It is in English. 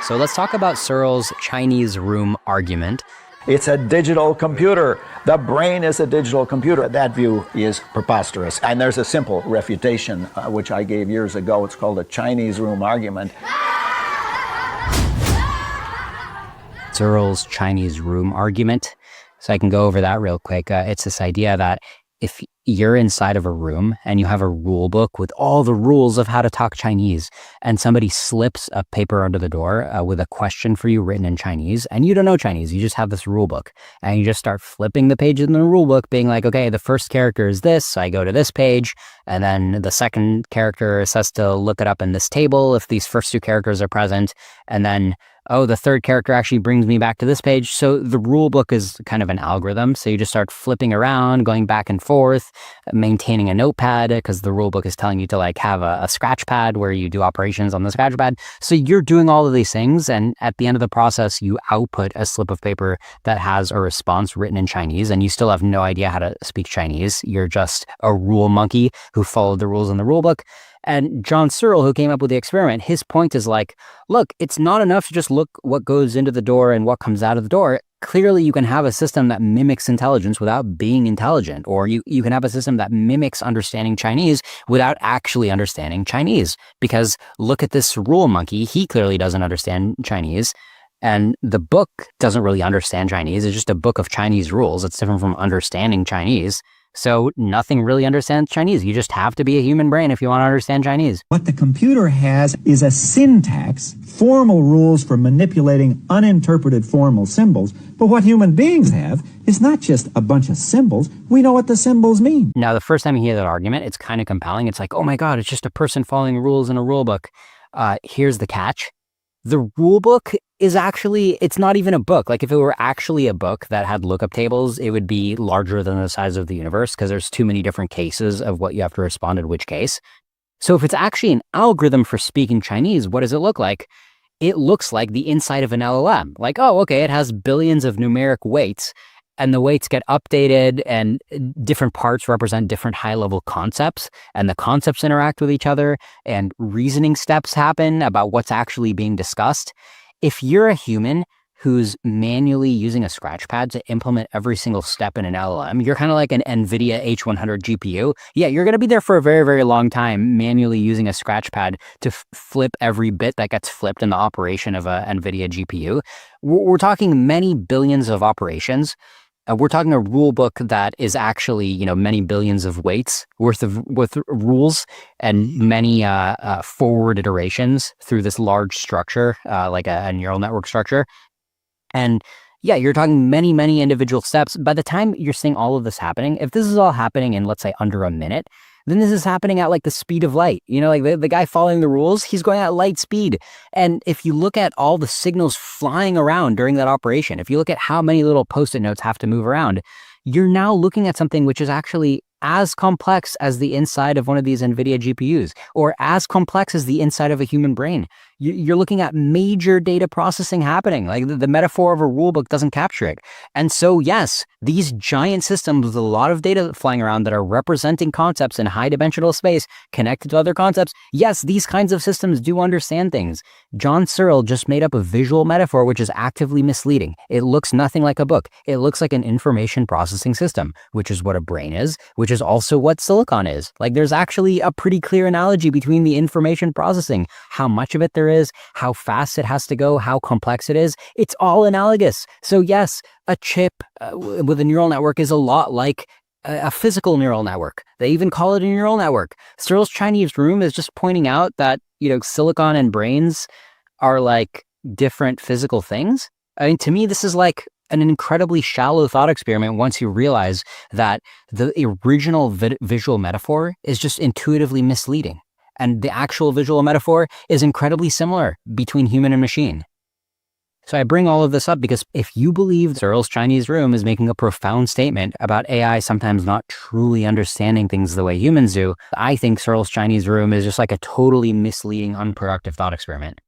So let's talk about Searle's Chinese room argument. It's a digital computer. The brain is a digital computer. That view is preposterous. And there's a simple refutation, which I gave years ago. It's called a Chinese room argument. Searle's Chinese room argument. So I can go over that real quick. It's this idea that if you're inside of a room and you have a rule book with all the rules of how to talk Chinese, and somebody slips a paper under the door with a question for you written in Chinese, and you don't know Chinese, you just have this rule book, and you just start flipping the pages in the rule book, being like, okay, the first character is this, so I go to this page, and then the second character says to look it up in this table if these first two characters are present, and then oh, the third character actually brings me back to this page. So the rule book is kind of an algorithm. So you just start flipping around, going back and forth, maintaining a notepad because the rule book is telling you to like have a scratch pad where you do operations on the scratch pad. So you're doing all of these things. And at the end of the process, you output a slip of paper that has a response written in Chinese, and you still have no idea how to speak Chinese. You're just a rule monkey who followed the rules in the rule book. And John Searle, who came up with the experiment, his point is like, look, it's not enough to just look what goes into the door and what comes out of the door. Clearly, you can have a system that mimics intelligence without being intelligent, or you can have a system that mimics understanding Chinese without actually understanding Chinese. Because look at this rule monkey. He clearly doesn't understand Chinese. And the book doesn't really understand Chinese. It's just a book of Chinese rules. It's different from understanding Chinese. So nothing really understands Chinese. You just have to be a human brain if you want to understand Chinese. What the computer has is a syntax, formal rules for manipulating uninterpreted formal symbols. But what human beings have is not just a bunch of symbols. We know what the symbols mean. Now, the first time you hear that argument, it's kind of compelling. It's like, oh my God, it's just a person following rules in a rule book. Here's the catch. The rule book is actually, it's not even a book. Like if it were actually a book that had lookup tables, it would be larger than the size of the universe because there's too many different cases of what you have to respond in which case. So if it's actually an algorithm for speaking Chinese, what does it look like? It looks like the inside of an LLM. Like, oh, okay, it has billions of numeric weights, and the weights get updated and different parts represent different high-level concepts, and the concepts interact with each other and reasoning steps happen about what's actually being discussed. If you're a human who's manually using a scratch pad to implement every single step in an LLM, you're kind of like an NVIDIA H100 GPU. Yeah, you're going to be there for a very, very long time manually using a scratch pad to flip every bit that gets flipped in the operation of a NVIDIA GPU. We're talking many billions of operations. We're talking a rule book that is actually, many billions of weights worth of rules and many forward iterations through this large structure, like a neural network structure. And yeah, you're talking many, many individual steps. By the time you're seeing all of this happening, if this is all happening in, let's say, under a minute, then this is happening at like the speed of light. Like the guy following the rules, he's going at light speed. And if you look at all the signals flying around during that operation, if you look at how many little Post-it notes have to move around, you're now looking at something which is actually as complex as the inside of one of these NVIDIA GPUs, or as complex as the inside of a human brain. You're looking at major data processing happening. Like the metaphor of a rule book doesn't capture it. And so, yes, these giant systems with a lot of data flying around that are representing concepts in high dimensional space connected to other concepts, yes, these kinds of systems do understand things. John Searle just made up a visual metaphor which is actively misleading. It looks nothing like a book. It looks like an information processing system, which is what a brain is, which is also what silicon is. Like there's actually a pretty clear analogy between the information processing, how much of it there is, how fast it has to go, how complex it is. It's all analogous. So yes, a chip with a neural network is a lot like a physical neural network. They even call it a neural network. Searle's Chinese room is just pointing out that, silicon and brains are like different physical things. I mean, to me, this is like an incredibly shallow thought experiment once you realize that the original visual metaphor is just intuitively misleading. And the actual visual metaphor is incredibly similar between human and machine. So I bring all of this up because if you believe Searle's Chinese room is making a profound statement about AI sometimes not truly understanding things the way humans do, I think Searle's Chinese room is just like a totally misleading, unproductive thought experiment.